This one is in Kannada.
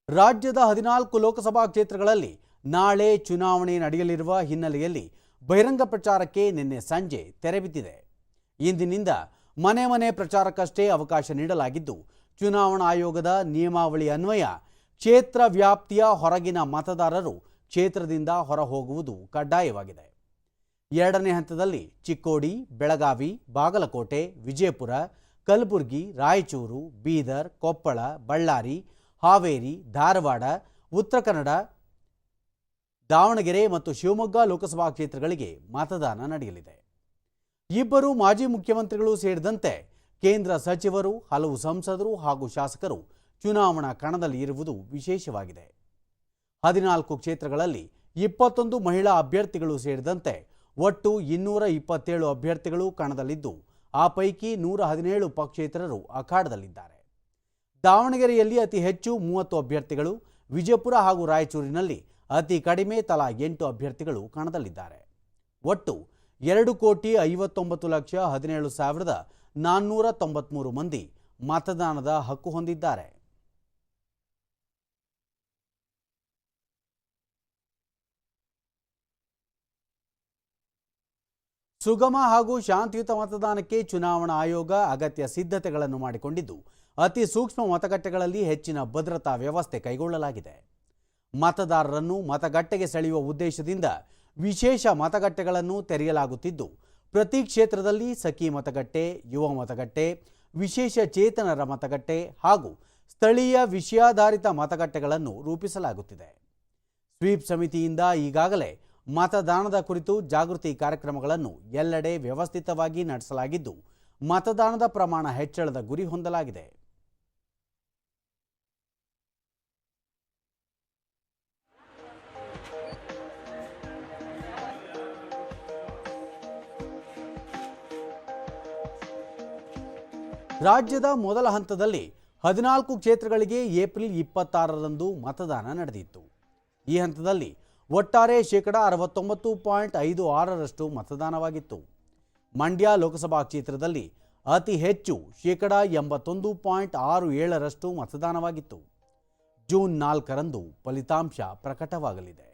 ರಾಜ್ಯದ 14 ಲೋಕಸಭಾ ಕ್ಷೇತ್ರಗಳಲ್ಲಿ ನಾಳೆ ಚುನಾವಣೆ ನಡೆಯಲಿರುವ ಹಿನ್ನೆಲೆಯಲ್ಲಿ ಬಹಿರಂಗ ಪ್ರಚಾರಕ್ಕೆ ನಿನ್ನೆ ಸಂಜೆ ತೆರೆ ಬಿದ್ದಿದೆ. ಇಂದಿನಿಂದ ಮನೆ ಮನೆ ಪ್ರಚಾರಕ್ಕಷ್ಟೇ ಅವಕಾಶ ನೀಡಲಾಗಿದ್ದು, ಚುನಾವಣಾ ಆಯೋಗದ ನಿಯಮಾವಳಿ ಅನ್ವಯ ಕ್ಷೇತ್ರ ವ್ಯಾಪ್ತಿಯ ಹೊರಗಿನ ಮತದಾರರು ಕ್ಷೇತ್ರದಿಂದ ಹೊರಹೋಗುವುದು ಕಡ್ಡಾಯವಾಗಿದೆ. ಎರಡನೇ ಹಂತದಲ್ಲಿ ಚಿಕ್ಕೋಡಿ, ಬೆಳಗಾವಿ, ಬಾಗಲಕೋಟೆ, ವಿಜಯಪುರ, ಕಲಬುರಗಿ, ರಾಯಚೂರು, ಬೀದರ್, ಕೊಪ್ಪಳ, ಬಳ್ಳಾರಿ, ಹಾವೇರಿ, ಧಾರವಾಡ, ಉತ್ತರ ಕನ್ನಡ, ದಾವಣಗೆರೆ ಮತ್ತು ಶಿವಮೊಗ್ಗ ಲೋಕಸಭಾ ಕ್ಷೇತ್ರಗಳಿಗೆ ಮತದಾನ ನಡೆಯಲಿದೆ. ಇಬ್ಬರು ಮಾಜಿ ಮುಖ್ಯಮಂತ್ರಿಗಳು ಸೇರಿದಂತೆ ಕೇಂದ್ರ ಸಚಿವರು, ಹಲವು ಸಂಸದರು ಹಾಗೂ ಶಾಸಕರು ಚುನಾವಣಾ ಕಣದಲ್ಲಿ ಇರುವುದು ವಿಶೇಷವಾಗಿದೆ. 14 ಕ್ಷೇತ್ರಗಳಲ್ಲಿ 21 ಮಹಿಳಾ ಅಭ್ಯರ್ಥಿಗಳು ಸೇರಿದಂತೆ ಒಟ್ಟು 227 ಅಭ್ಯರ್ಥಿಗಳು ಕಣದಲ್ಲಿದ್ದು, ಆ ಪೈಕಿ 117 ಪಕ್ಷೇತರರು ಅಖಾಡದಲ್ಲಿದ್ದಾರೆ. ದಾವಣಗೆರೆಯಲ್ಲಿ ಅತಿ ಹೆಚ್ಚು 30 ಅಭ್ಯರ್ಥಿಗಳು, ವಿಜಯಪುರ ಹಾಗೂ ರಾಯಚೂರಿನಲ್ಲಿ ಅತಿ ಕಡಿಮೆ ತಲಾ 8 ಅಭ್ಯರ್ಥಿಗಳು ಕಣದಲ್ಲಿದ್ದಾರೆ. ಒಟ್ಟು 2,59,17,493 ಮಂದಿ ಮತದಾನದ ಹಕ್ಕು ಹೊಂದಿದ್ದಾರೆ. ಸುಗಮ ಹಾಗೂ ಶಾಂತಿಯುತ ಮತದಾನಕ್ಕೆ ಚುನಾವಣಾ ಆಯೋಗ ಅಗತ್ಯ ಸಿದ್ಧತೆಗಳನ್ನು ಮಾಡಿಕೊಂಡಿದ್ದು, ಅತಿ ಸೂಕ್ಷ್ಮ ಮತಗಟ್ಟೆಗಳಲ್ಲಿ ಹೆಚ್ಚಿನ ಭದ್ರತಾ ವ್ಯವಸ್ಥೆ ಕೈಗೊಳ್ಳಲಾಗಿದೆ. ಮತದಾರರನ್ನು ಮತಗಟ್ಟೆಗೆ ಸೆಳೆಯುವ ಉದ್ದೇಶದಿಂದ ವಿಶೇಷ ಮತಗಟ್ಟೆಗಳನ್ನು ತೆರೆಯಲಾಗುತ್ತಿದ್ದು, ಪ್ರತಿ ಕ್ಷೇತ್ರದಲ್ಲಿ ಸಖಿ ಮತಗಟ್ಟೆ, ಯುವ ಮತಗಟ್ಟೆ, ವಿಶೇಷ ಚೇತನರ ಮತಗಟ್ಟೆ ಹಾಗೂ ಸ್ಥಳೀಯ ವಿಷಯಾಧಾರಿತ ಮತಗಟ್ಟೆಗಳನ್ನು ರೂಪಿಸಲಾಗುತ್ತಿದೆ. ಸ್ವೀಪ್ ಸಮಿತಿಯಿಂದ ಈಗಾಗಲೇ ಮತದಾನದ ಕುರಿತು ಜಾಗೃತಿ ಕಾರ್ಯಕ್ರಮಗಳನ್ನು ಎಲ್ಲೆಡೆ ವ್ಯವಸ್ಥಿತವಾಗಿ ನಡೆಸಲಾಗಿದ್ದು, ಮತದಾನದ ಪ್ರಮಾಣ ಹೆಚ್ಚಳದ ಗುರಿ ಹೊಂದಲಾಗಿದೆ. ರಾಜ್ಯದ ಮೊದಲ ಹಂತದಲ್ಲಿ 14 ಕ್ಷೇತ್ರಗಳಿಗೆ ಏಪ್ರಿಲ್ 26ರಂದು ಮತದಾನ ನಡೆದಿತ್ತು. ಈ ಹಂತದಲ್ಲಿ ಒಟ್ಟಾರೆ 69.56% ಮತದಾನವಾಗಿತ್ತು. ಮಂಡ್ಯ ಲೋಕಸಭಾ ಕ್ಷೇತ್ರದಲ್ಲಿ ಅತಿ ಹೆಚ್ಚು 81.67% ಮತದಾನವಾಗಿತ್ತು. ಜೂನ್ 4ರಂದು ಫಲಿತಾಂಶ ಪ್ರಕಟವಾಗಲಿದೆ.